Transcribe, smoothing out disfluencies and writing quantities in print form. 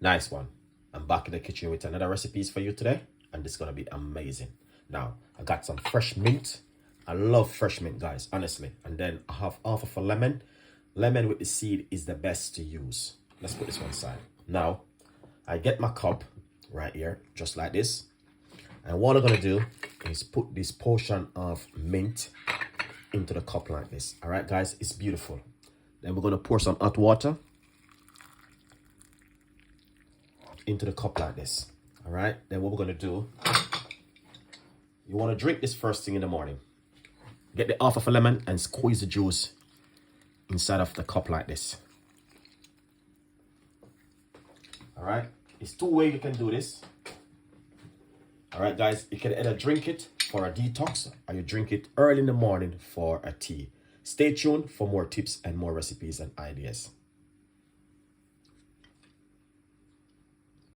Nice one. I'm back in the kitchen with another recipes for you today, and this is gonna be amazing. Now, I got some fresh mint. I love fresh mint, guys, honestly. And then I have half of a lemon. Lemon with the seed is the best to use. Let's put this one aside. Now, I get my cup right here, just like this. And what I'm gonna do is put this portion of mint into the cup like this. All right, guys, it's beautiful. Then we're gonna pour some hot water into the cup like this. All right, then what we're gonna do, you wanna drink this first thing in the morning. Get the half of a lemon and squeeze the juice inside of the cup like this. All right, it's two ways you can do this. All right, guys, you can either drink it for a detox or you drink it early in the morning for a tea. Stay tuned for more tips and more recipes and ideas.